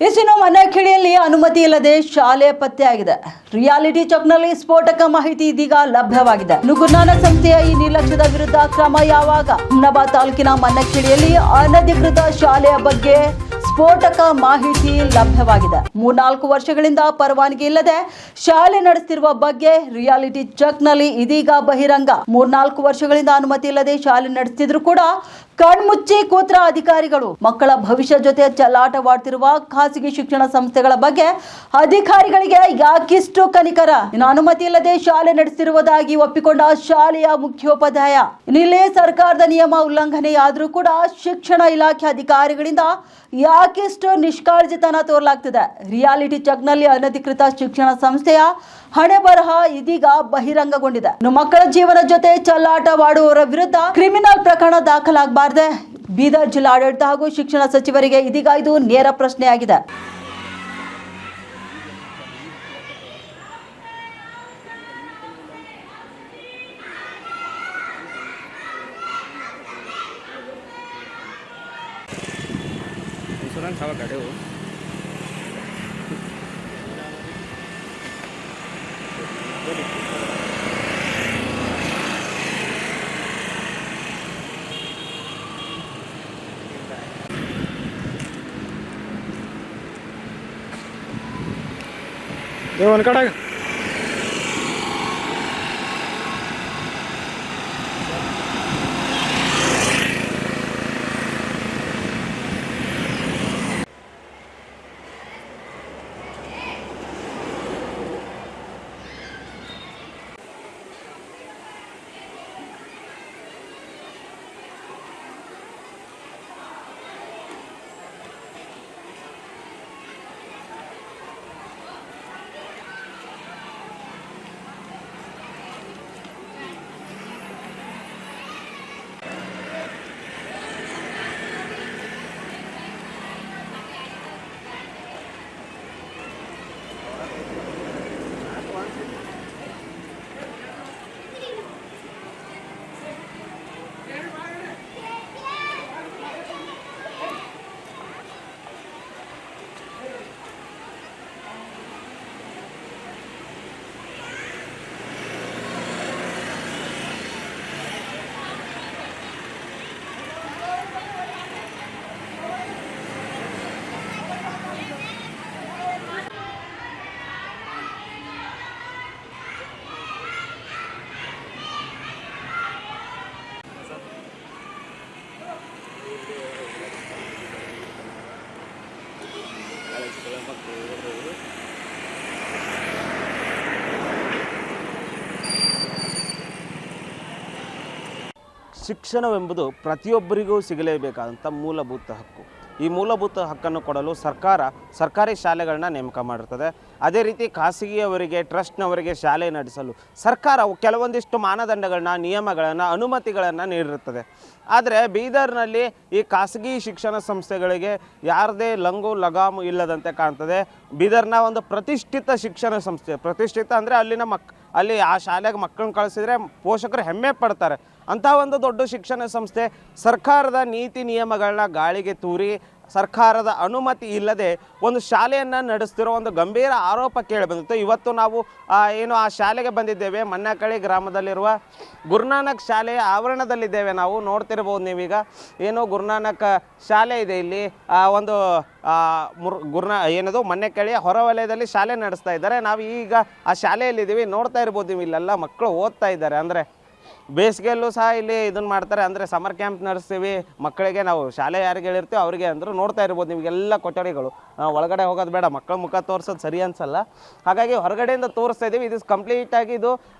ಇನ್ನು ಮನೆಕಿಳಿಯಲ್ಲಿ ಅನುಮತಿ ಇಲ್ಲದೆ ಶಾಲೆ ಪತ್ತೆಯಾಗಿದೆ. ರಿಯಾಲಿಟಿ ಚೆಕ್ನಲ್ಲಿ ಸ್ಫೋಟಕ ಮಾಹಿತಿ ಇದೀಗ ಲಭ್ಯವಾಗಿದೆ. ಗುರುನಾನಕ್ ಸಂಸ್ಥೆಯ ಈ ನಿರ್ಲಕ್ಷ್ಯದ ವಿರುದ್ಧ ಕ್ರಮ ಯಾವಾಗ? ಹುಮನಾಬಾದ್ ತಾಲೂಕಿನ ಮನೆಕಿಳಿಯಲ್ಲಿ ಅನಧಿಕೃತ ಶಾಲೆಯ ಬಗ್ಗೆ ಸ್ಫೋಟಕ ಮಾಹಿತಿ ಲಭ್ಯವಾಗಿದೆ. 3-4 ವರ್ಷಗಳಿಂದ ಪರವಾನಗಿ ಇಲ್ಲದೆ ಶಾಲೆ ನಡೆಸುತ್ತಿರುವ ಬಗ್ಗೆ ರಿಯಾಲಿಟಿ ಚೆಕ್ನಲ್ಲಿ ಇದೀಗ ಬಹಿರಂಗ. 3-4 ವರ್ಷಗಳಿಂದ ಅನುಮತಿ ಇಲ್ಲದೆ ಶಾಲೆ ನಡೆಸುತ್ತಿದ್ರು ಕೂಡ ಕಣ್ಮುಚ್ಚಿ ಕೂತ್ರ ಅಧಿಕಾರಿಗಳು ಮಕ್ಕಳ ಭವಿಷ್ಯ ಜೊತೆ ಚೆಲ್ಲಾಟವಾಡ್ತಿರುವ ಖಾಸಗಿ ಶಿಕ್ಷಣ ಸಂಸ್ಥೆಗಳ ಬಗ್ಗೆ ಅಧಿಕಾರಿಗಳಿಗೆ ಯಾಕಿಷ್ಟು ಕನಿಕರ? ಇನ್ನು ಅನುಮತಿ ಇಲ್ಲದೆ ಶಾಲೆ ನಡೆಸುತ್ತಿರುವುದಾಗಿ ಒಪ್ಪಿಕೊಂಡ ಶಾಲೆಯ ಮುಖ್ಯೋಪಾಧ್ಯಾಯ ಇಲ್ಲಿ ಸರ್ಕಾರದ ನಿಯಮ ಉಲ್ಲಂಘನೆಯಾದರೂ ಕೂಡ ಶಿಕ್ಷಣ ಇಲಾಖೆ ಅಧಿಕಾರಿಗಳಿಂದ ಯಾಕಿಷ್ಟು ನಿಷ್ಕಾಳಜಿತನ ತೋರಲಾಗ್ತಿದೆ? ರಿಯಾಲಿಟಿ ಚೆಕ್ನಲ್ಲಿ ಅನಧಿಕೃತ ಶಿಕ್ಷಣ ಸಂಸ್ಥೆಯ ಹಣೆ ಬರಹ ಇದೀಗ ಬಹಿರಂಗಗೊಂಡಿದೆ. ಮಕ್ಕಳ ಜೀವನ ಜೊತೆ ಚೆಲ್ಲಾಟವಾಡುವವರ ವಿರುದ್ಧ ಕ್ರಿಮಿನಲ್ ಪ್ರಕರಣ ದಾಖಲಾಗಬಾರದೆ? ಬೀದರ್ ಜಿಲ್ಲಾಡಳಿತ ಹಾಗೂ ಶಿಕ್ಷಣ ಸಚಿವರಿಗೆ ಇದೀಗ ಇದು ನೇರ ಪ್ರಶ್ನೆಯಾಗಿದೆ. ಒಂದು ಕಡೆ ಶಿಕ್ಷಣವೆಂಬುದು ಪ್ರತಿಯೊಬ್ಬರಿಗೂ ಸಿಗಲೇಬೇಕಾದಂಥ ಮೂಲಭೂತ ಹಕ್ಕು. ಈ ಮೂಲಭೂತ ಹಕ್ಕನ್ನು ಕೊಡಲು ಸರ್ಕಾರಿ ಶಾಲೆಗಳನ್ನ ನೇಮಕ ಮಾಡಿರ್ತದೆ. ಅದೇ ರೀತಿ ಖಾಸಗಿಯವರಿಗೆ ಟ್ರಸ್ಟ್ನವರಿಗೆ ಶಾಲೆ ನಡೆಸಲು ಸರ್ಕಾರ ಕೆಲವೊಂದಿಷ್ಟು ಮಾನದಂಡಗಳನ್ನ, ನಿಯಮಗಳನ್ನು, ಅನುಮತಿಗಳನ್ನು ನೀಡಿರುತ್ತದೆ. ಆದರೆ ಬೀದರ್ನಲ್ಲಿ ಈ ಖಾಸಗಿ ಶಿಕ್ಷಣ ಸಂಸ್ಥೆಗಳಿಗೆ ಯಾರದೇ ಲಂಗು ಲಗಾಮು ಇಲ್ಲದಂತೆ ಕಾಣ್ತದೆ. ಬೀದರ್ನ ಒಂದು ಪ್ರತಿಷ್ಠಿತ ಶಿಕ್ಷಣ ಸಂಸ್ಥೆ, ಪ್ರತಿಷ್ಠಿತ ಅಂದರೆ ಅಲ್ಲಿ ಆ ಶಾಲೆಗೆ ಮಕ್ಕಳನ್ನ ಕಳಿಸಿದರೆ ಪೋಷಕರು ಹೆಮ್ಮೆ ಪಡ್ತಾರೆ. ಅಂಥ ಒಂದು ದೊಡ್ಡ ಶಿಕ್ಷಣ ಸಂಸ್ಥೆ ಸರ್ಕಾರದ ನೀತಿ ನಿಯಮಗಳನ್ನ ಗಾಳಿಗೆ ತೂರಿ ಸರ್ಕಾರದ ಅನುಮತಿ ಇಲ್ಲದೆ ಒಂದು ಶಾಲೆಯನ್ನು ನಡೆಸ್ತಿರೋ ಒಂದು ಗಂಭೀರ ಆರೋಪ ಕೇಳಿಬಂದಿತ್ತು. ಇವತ್ತು ನಾವು ಆ ಶಾಲೆಗೆ ಬಂದಿದ್ದೇವೆ. ಮನ್ನಕಳಿ ಗ್ರಾಮದಲ್ಲಿರುವ ಗುರುನಾನಕ್ ಶಾಲೆಯ ಆವರಣದಲ್ಲಿದ್ದೇವೆ. ನಾವು ನೋಡ್ತಿರ್ಬೋದು ನೀವೀಗ ಗುರುನಾನಕ್ ಶಾಲೆ ಇದೆ. ಇಲ್ಲಿ ಒಂದು ಮನ್ನಕಳಿಯ ಹೊರವಲಯದಲ್ಲಿ ಶಾಲೆ ನಡೆಸ್ತಾ ಇದ್ದಾರೆ. ನಾವು ಈಗ ಆ ಶಾಲೆಯಲ್ಲಿದ್ದೀವಿ. ನೋಡ್ತಾ ಇರ್ಬೋದು ನೀವು, ಇಲ್ಲೆಲ್ಲ ಮಕ್ಕಳು ಓದ್ತಾ ಇದ್ದಾರೆ. ಅಂದರೆ ಬೇಸಿಗೆಯಲ್ಲೂ ಸಹ ಇಲ್ಲಿ ಇದನ್ನು ಮಾಡ್ತಾರೆ. ಅಂದರೆ ಸಮರ್ ಕ್ಯಾಂಪ್ ನಡೆಸ್ತೀವಿ ಮಕ್ಕಳಿಗೆ. ನಾವು ಶಾಲೆ ಯಾರಿಗೆ ಹೇಳಿರ್ತೀವಿ ಅವರಿಗೆ ಅಂದರು. ನೋಡ್ತಾ ಇರ್ಬೋದು ನಿಮಗೆಲ್ಲ ಕೊಠಡಿಗಳು. ಒಳಗಡೆ ಹೋಗೋದು ಬೇಡ, ಮಕ್ಕಳ ಮುಖ ತೋರಿಸೋದು ಸರಿ ಅನ್ಸಲ್ಲ. ಹಾಗಾಗಿ ಹೊರಗಡೆಯಿಂದ ತೋರಿಸ್ತಾ ಇದ್ದೀವಿ. ಇದು ಕಂಪ್ಲೀಟಾಗಿ ಇದು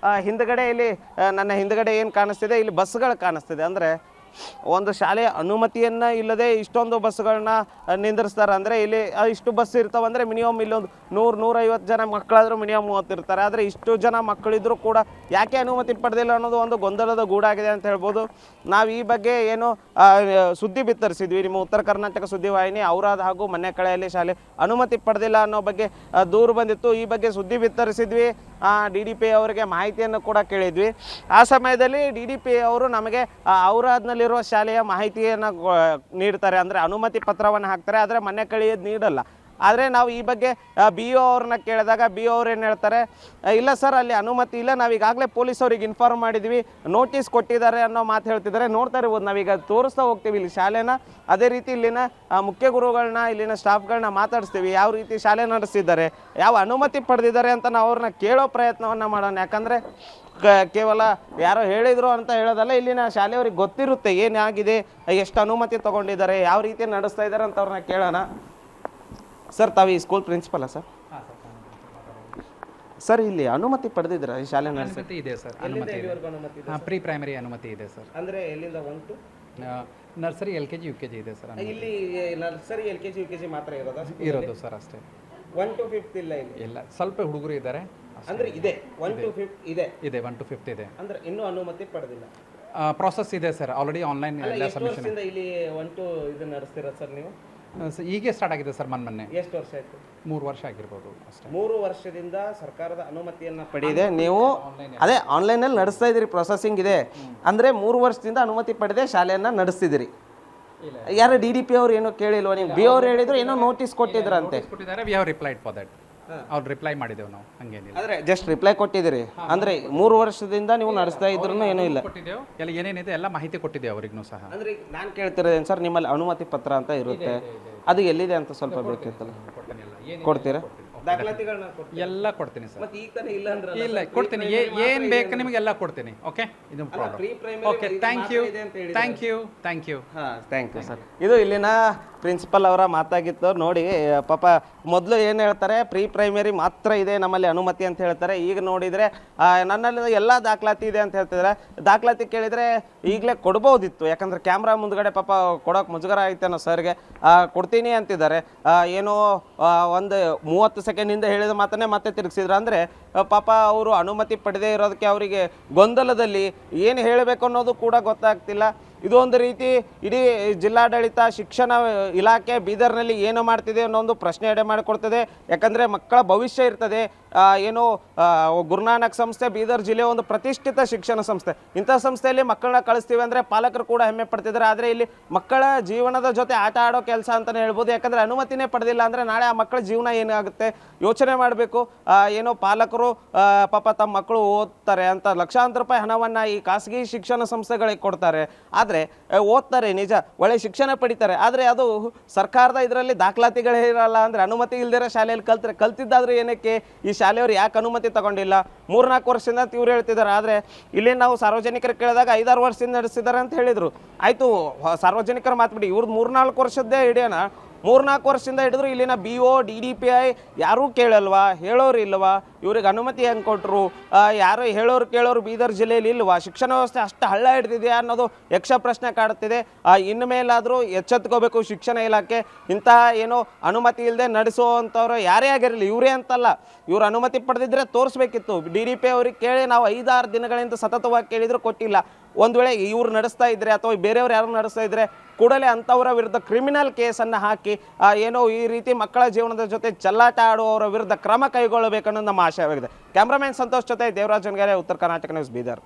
ಹಿಂದ್ಗಡೆ ಇಲ್ಲಿ ನನ್ನ ಹಿಂದ್ಗಡೆ ಏನು ಕಾಣಿಸ್ತಿದೆ, ಇಲ್ಲಿ ಬಸ್ಗಳು ಕಾಣಿಸ್ತಿದೆ. ಅಂದರೆ ಒಂದು ಶಾಲೆಯ ಅನುಮತಿಯನ್ನು ಇಲ್ಲದೆ ಇಷ್ಟೊಂದು ಬಸ್ಗಳನ್ನ ನಿಂದಿರ್ಸ್ತಾರೆ. ಅಂದರೆ ಇಲ್ಲಿ ಇಷ್ಟು ಬಸ್ ಇರ್ತಾವಂದರೆ ಮಿನಿಮಮ್ ಇಲ್ಲೊಂದು 100-150 ಜನ ಮಕ್ಕಳಾದರೂ ಮಿನಿಮಮ್ ಓದ್ತಿರ್ತಾರೆ. ಆದರೆ ಇಷ್ಟು ಜನ ಮಕ್ಕಳಿದ್ರೂ ಕೂಡ ಯಾಕೆ ಅನುಮತಿ ಪಡೆದಿಲ್ಲ ಅನ್ನೋದು ಒಂದು ಗೊಂದಲದ ಗೂಡಾಗಿದೆ ಅಂತ ಹೇಳ್ಬೋದು. ನಾವು ಈ ಬಗ್ಗೆ ಸುದ್ದಿ ಬಿತ್ತರಿಸಿದ್ವಿ. ನಿಮ್ಮ ಉತ್ತರ ಕರ್ನಾಟಕ ಸುದ್ದಿವಾಹಿನಿ ಔರಾದ್ ಹಾಗೂ ಮನ್ನೆಕಳೆಯಲ್ಲಿ ಶಾಲೆ ಅನುಮತಿ ಪಡೆದಿಲ್ಲ ಅನ್ನೋ ಬಗ್ಗೆ ದೂರು ಬಂದಿತ್ತು. ಈ ಬಗ್ಗೆ ಸುದ್ದಿ ಬಿತ್ತರಿಸಿದ್ವಿ. DDP ಅವರಿಗೆ ಮಾಹಿತಿಯನ್ನು ಕೂಡ ಕೇಳಿದ್ವಿ. ಆ ಸಮಯದಲ್ಲಿ DDP ಅವರು ನಮಗೆ ಔರಾದ್ನಲ್ಲಿರುವ ಶಾಲೆಯ ಮಾಹಿತಿಯನ್ನು ನೀಡ್ತಾರೆ. ಅಂದರೆ ಅನುಮತಿ ಪತ್ರವನ್ನು ಹಾಕ್ತಾರೆ, ಆದರೆ ಮನ್ನೆಕಳಿಯದು ನೀಡಲ್ಲ. ಆದರೆ ನಾವು ಈ ಬಗ್ಗೆ ಬಿ ಒ ಅವ್ರನ್ನ ಕೇಳಿದಾಗ ಬಿ ಒ ಅವ್ರು ಏನು ಹೇಳ್ತಾರೆ, ಇಲ್ಲ ಸರ್ ಅಲ್ಲಿ ಅನುಮತಿ ಇಲ್ಲ, ನಾವು ಈಗಾಗಲೇ ಪೊಲೀಸ್ ಅವ್ರಿಗೆ ಇನ್ಫಾರ್ಮ್ ಮಾಡಿದ್ವಿ, ನೋಟಿಸ್ ಕೊಟ್ಟಿದ್ದಾರೆ ಅನ್ನೋ ಮಾತು ಹೇಳ್ತಿದ್ದಾರೆ. ನೋಡ್ತಾ ಇರ್ಬೋದು, ನಾವೀಗ ತೋರಿಸ್ತಾ ಹೋಗ್ತೀವಿ ಇಲ್ಲಿ ಶಾಲೆನ. ಅದೇ ರೀತಿ ಇಲ್ಲಿನ ಮುಖ್ಯ ಗುರುಗಳನ್ನ, ಇಲ್ಲಿನ ಸ್ಟಾಫ್ಗಳನ್ನ ಮಾತಾಡಿಸ್ತೀವಿ, ಯಾವ ರೀತಿ ಶಾಲೆ ನಡೆಸ್ತಿದ್ದಾರೆ, ಯಾವ ಅನುಮತಿ ಪಡೆದಿದ್ದಾರೆ ಅಂತ ನಾವು ಅವ್ರನ್ನ ಕೇಳೋ ಪ್ರಯತ್ನವನ್ನು ಮಾಡೋಣ. ಯಾಕಂದರೆ ಕೇವಲ ಯಾರೋ ಹೇಳಿದರು ಅಂತ ಹೇಳೋದಲ್ಲ, ಇಲ್ಲಿನ ಶಾಲೆಯವ್ರಿಗೆ ಗೊತ್ತಿರುತ್ತೆ ಏನಾಗಿದೆ, ಎಷ್ಟು ಅನುಮತಿ ತೊಗೊಂಡಿದ್ದಾರೆ, ಯಾವ ರೀತಿ ನಡೆಸ್ತಾ ಇದ್ದಾರೆ ಅಂತ ಅವ್ರನ್ನ ಕೇಳೋಣ. ಸರ್, ತಾವು ಈ ಸ್ಕೂಲ್ ಪ್ರಿನ್ಸಿಪಲ್ಲ ಸರ್? ಸರ್, ಇಲ್ಲಿ ಅನುಮತಿ ಪಡೆದಿದ್ದೀರಾ ಈ ಶಾಲೆ ಅನುಮತಿ ಇದೆ ಸರ್. ಅನುಮತಿ ಇದೆ. ಪ್ರೀ ಪ್ರೈಮರಿ ಅನುಮತಿ ಇದೆ ಸರ್. ಅಂದರೆ ಎಲ್ಲಿಂದ 1 to ನರ್ಸರಿ LKG UKG ಇದೆ ಸರ್. ಇಲ್ಲಿ ನರ್ಸರಿ LKG UKG ಮಾತ್ರ ಇರೋದು ಸರ್ ಅಷ್ಟೇ. 1 to 5th ಇಲ್ಲ ಇಲ್ಲಿ? ಇಲ್ಲ, ಸ್ವಲ್ಪ ಹುಡುಗರು ಇದ್ದಾರೆ. ಅಂದ್ರೆ ಇದೆ 1 to 5th ಇದೆ. 1 to 5th ಇದೆ. ಅಂದ್ರೆ ಇನ್ನೂ ಅನುಮತಿ ಪಡೆದಿಲ್ಲ. ಪ್ರಾಸೆಸ್ ಇದೆ ಸರ್, ಆಲ್ರೆಡಿ ಆನ್ಲೈನ್ ಎಲ್ಲ ಸಬ್ಮಿಷನ್. ಇಲ್ಲಿ 1 to ಇದು ನಡೆಸ್ತೀರಾ ಸರ್ ನೀವು? ಹೀಗೆ ಸ್ಟಾರ್ಟ್ ಆಗಿದೆ ಸರ್ ಮೊನ್ನೆ. ಎಷ್ಟು ವರ್ಷ ಆಯ್ತು? 3 ವರ್ಷ ಆಗಿರ್ಬೋದು ಅಷ್ಟೇ. 3 ವರ್ಷದಿಂದ ಸರ್ಕಾರದ ಅನುಮತಿಯನ್ನು ಪಡೆದಿದೆ. ನೀವು ಅದೇ ಆನ್ಲೈನಲ್ಲಿ ನಡೆಸ್ತಾ ಇದ್ದೀರಿ, ಪ್ರೊಸೆಸಿಂಗ್ ಇದೆ ಅಂದರೆ 3 ವರ್ಷದಿಂದ ಅನುಮತಿ ಪಡೆದೇ ಶಾಲೆಯನ್ನು ನಡೆಸ್ತಿದ್ದೀರಿ. ಯಾರು DDP ಅವ್ರು ಏನೋ ಕೇಳಿಲ್ವ? ನೀವು ಬಿ ಅವ್ರು ಹೇಳಿದ್ರು ಏನೋ ನೋಟಿಸ್ ಕೊಟ್ಟಿದ್ರಂತೆ. We have replied for that. ಅವ್ರು ರಿಪ್ಲೈ ಮಾಡಿದ್ದೇವೆ ನಾವು, ಹಂಗೇನಿಲ್ಲ. ಆದರೆ ಜಸ್ಟ್ ರಿಪ್ಲೈ ಕೊಟ್ಟಿದ್ದೀರಿ ಅಂದರೆ 3 ವರ್ಷದಿಂದ ನೀವು ನಡೆಸ್ತಾ ಇದ್ರೂ ಏನೂ ಇಲ್ಲ. ಕೊಟ್ಟಿದ್ದೇವೆ, ಎಲ್ಲ ಏನೇನಿದೆ ಎಲ್ಲ ಮಾಹಿತಿ ಕೊಟ್ಟಿದ್ದೇವೆ ಅವ್ರಿಗೂ ಸಹ. ಅಂದರೆ ನಾನು ಕೇಳ್ತಿರೋದೇನು ಸರ್, ನಿಮ್ಮಲ್ಲಿ ಅನುಮತಿ ಪತ್ರ ಅಂತ ಇರುತ್ತೆ, ಅದು ಎಲ್ಲಿದೆ ಅಂತ ಸ್ವಲ್ಪ ಬೇಕಿತ್ತಲ್ಲ, ಕೊಡ್ತೀರಾ? ದಾಖಲಾತಿಗಳನ್ನ ಎಲ್ಲ ಕೊಡ್ತೀನಿ ಸರ್. ಮತ್ತೆ ಈಗ ತಾನೇ ಇಲ್ಲ ಅಂದ್ರೆ ಇಲ್ಲ, ಕೊಡ್ತೀನಿ. ಏನು ಬೇಕು ನಿಮಗೆಲ್ಲ ಕೊಡ್ತೀನಿ. ಓಕೆ, ಇದು ಪ್ರಾಬ್ಲಮ್. ಓಕೆ, ಥ್ಯಾಂಕ್ ಯು ಹಾಂ, ಥ್ಯಾಂಕ್ ಯು ಸರ್. ಇದು ಇಲ್ಲಿನ ಪ್ರಿನ್ಸಿಪಲ್ ಅವರ ಮಾತಾಗಿತ್ತು. ನೋಡಿ ಪಾಪ, ಮೊದಲು ಏನು ಹೇಳ್ತಾರೆ, ಪ್ರೀ ಪ್ರೈಮರಿ ಮಾತ್ರ ಇದೆ ನಮ್ಮಲ್ಲಿ ಅನುಮತಿ ಅಂತ ಹೇಳ್ತಾರೆ. ಈಗ ನೋಡಿದರೆ ನನ್ನಲ್ಲಿ ಎಲ್ಲ ದಾಖಲಾತಿ ಇದೆ ಅಂತ ಹೇಳ್ತಿದ್ದಾರೆ. ದಾಖಲಾತಿ ಕೇಳಿದರೆ ಈಗಲೇ ಕೊಡ್ಬೋದಿತ್ತು, ಯಾಕಂದರೆ ಕ್ಯಾಮ್ರಾ ಮುಂದ್ಗಡೆ ಪಾಪ ಕೊಡೋಕೆ ಮುಜುಗರ ಆಯ್ತೇನೋ ಸರ್ಗೆ. ಕೊಡ್ತೀನಿ ಅಂತಿದ್ದಾರೆ. ಏನೋ ಒಂದು 30 ಸೆಕೆಂಡಿಂದ ಹೇಳಿದ ಮಾತನ್ನೇ ಮತ್ತೆ ತಿರುಗಿಸಿದ್ರು. ಅಂದರೆ ಪಾಪ ಅವರು ಅನುಮತಿ ಪಡೆದೇ ಇರೋದಕ್ಕೆ ಅವರಿಗೆ ಗೊಂದಲದಲ್ಲಿ ಏನು ಹೇಳಬೇಕು ಅನ್ನೋದು ಕೂಡ ಗೊತ್ತಾಗ್ತಿಲ್ಲ. ಇದು ಒಂದು ರೀತಿ ಇಡೀ ಜಿಲ್ಲಾಡಳಿತ, ಶಿಕ್ಷಣ ಇಲಾಖೆ ಬೀದರ್ನಲ್ಲಿ ಏನು ಮಾಡ್ತಿದೆ ಅನ್ನೋ ಒಂದು ಪ್ರಶ್ನೆ ಎಡೆ ಮಾಡಿಕೊಡ್ತದೆ. ಯಾಕಂದರೆ ಮಕ್ಕಳ ಭವಿಷ್ಯ ಇರ್ತದೆ. ಏನು ಗುರುನಾನಕ್ ಸಂಸ್ಥೆ ಬೀದರ್ ಜಿಲ್ಲೆಯ ಒಂದು ಪ್ರತಿಷ್ಠಿತ ಶಿಕ್ಷಣ ಸಂಸ್ಥೆ. ಇಂಥ ಸಂಸ್ಥೆಯಲ್ಲಿ ಮಕ್ಕಳನ್ನ ಕಳಿಸ್ತೀವಿ ಅಂದರೆ ಪಾಲಕರು ಕೂಡ ಹೆಮ್ಮೆ ಪಡ್ತಿದ್ದಾರೆ. ಆದರೆ ಇಲ್ಲಿ ಮಕ್ಕಳ ಜೀವನದ ಜೊತೆ ಆಟ ಆಡೋ ಕೆಲಸ ಅಂತಲೇ ಹೇಳ್ಬೋದು. ಯಾಕಂದರೆ ಅನುಮತಿನೇ ಪಡೆದಿಲ್ಲ ಅಂದರೆ ನಾಳೆ ಆ ಮಕ್ಕಳ ಜೀವನ ಏನಾಗುತ್ತೆ ಯೋಚನೆ ಮಾಡಬೇಕು. ಏನೋ ಪಾಲಕರು ಪಾಪ ತಮ್ಮ ಮಕ್ಕಳು ಓದ್ತಾರೆ ಅಂತ ಲಕ್ಷಾಂತರ ರೂಪಾಯಿ ಹಣವನ್ನು ಈ ಖಾಸಗಿ ಶಿಕ್ಷಣ ಸಂಸ್ಥೆಗಳಿಗೆ ಕೊಡ್ತಾರೆ. ಆದರೆ ಓದ್ತಾರೆ ನಿಜ, ಒಳ್ಳೆ ಶಿಕ್ಷಣ ಪಡಿತಾರೆ. ಆದರೆ ಅದು ಸರ್ಕಾರದ ಇದರಲ್ಲಿ ದಾಖಲಾತಿಗಳೇ ಇರಲ್ಲ. ಅಂದರೆ ಅನುಮತಿ ಇಲ್ದಿರೋ ಶಾಲೆಯಲ್ಲಿ ಕಲ್ತಿದ್ದಾದ್ರೂ ಏನಕ್ಕೆ ಈ ಶಾಲೆಯವರು ಯಾಕೆ ಅನುಮತಿ ತಗೊಂಡಿಲ್ಲ? 3-4 ವರ್ಷದಿಂದ ಇವ್ರು ಹೇಳ್ತಿದ್ದಾರೆ. ಆದರೆ ಇಲ್ಲಿ ನಾವು ಸಾರ್ವಜನಿಕರು ಕೇಳಿದಾಗ 5-6 ವರ್ಷದಿಂದ ನಡೆಸಿದ್ದಾರೆ ಅಂತ ಹೇಳಿದರು. ಆಯಿತು, ಸಾರ್ವಜನಿಕರು ಮಾತುಬಿಡಿ, ಇವ್ರದ್ದು 3-4 ವರ್ಷದ್ದೇ ಹಿಡಿಯೋಣ. 3-4 ವರ್ಷದಿಂದ ಹಿಡಿದ್ರು ಇಲ್ಲಿನ BO DDPI ಯಾರೂ ಕೇಳಲ್ವಾ? ಹೇಳೋರು ಇಲ್ವಾ? ಇವ್ರಿಗೆ ಅನುಮತಿ ಹೆಂಗೆ ಕೊಟ್ಟರು? ಯಾರು ಹೇಳೋರು ಕೇಳೋರು ಬೀದರ್ ಜಿಲ್ಲೆಯಲ್ಲಿ ಇಲ್ವಾ? ಶಿಕ್ಷಣ ವ್ಯವಸ್ಥೆ ಅಷ್ಟು ಹಳ್ಳ ಹಿಡ್ದಿದೆಯಾ ಅನ್ನೋದು ಯಕ್ಷ ಪ್ರಶ್ನೆ ಕಾಡುತ್ತಿದೆ. ಇನ್ನು ಮೇಲಾದರೂ ಎಚ್ಚೆತ್ಕೋಬೇಕು ಶಿಕ್ಷಣ ಇಲಾಖೆ. ಇಂತಹ ಏನೋ ಅನುಮತಿ ಇಲ್ಲದೆ ನಡೆಸುವಂಥವ್ರು ಯಾರೇ ಆಗಿರಲಿ, ಇವರೇ ಅಂತಲ್ಲ, ಇವ್ರು ಅನುಮತಿ ಪಡೆದಿದ್ರೆ ತೋರಿಸ್ಬೇಕಿತ್ತು. DDP ಅವ್ರಿಗೆ ಕೇಳಿ ನಾವು 5-6 ದಿನಗಳಿಂದ ಸತತವಾಗಿ ಕೇಳಿದ್ರು ಕೊಟ್ಟಿಲ್ಲ. ಒಂದು ವೇಳೆ ಇವ್ರು ನಡೆಸ್ತಾ ಇದ್ರೆ ಅಥವಾ ಬೇರೆಯವ್ರು ಯಾರು ನಡೆಸ್ತಾ ಇದ್ರೆ ಕೂಡಲೇ ಅಂಥವರ ವಿರುದ್ಧ ಕ್ರಿಮಿನಲ್ ಕೇಸನ್ನು ಹಾಕಿ ಏನೋ ಈ ರೀತಿ ಮಕ್ಕಳ ಜೀವನದ ಜೊತೆ ಚೆಲ್ಲಾಟ ಆಡುವವರ ವಿರುದ್ಧ ಕ್ರಮ ಕೈಗೊಳ್ಳಬೇಕನ್ನೋದು ನಮ್ಮ ಆಶಯವಾಗಿದೆ. ಕ್ಯಾಮ್ರಾಮನ್ ಸಂತೋಷ್ ಜೊತೆ ದೇವರಾಜ್ ಅನ್ಗಾರೆ, ಉತ್ತರ ಕರ್ನಾಟಕ ನ್ಯೂಸ್, ಬೀದರ್.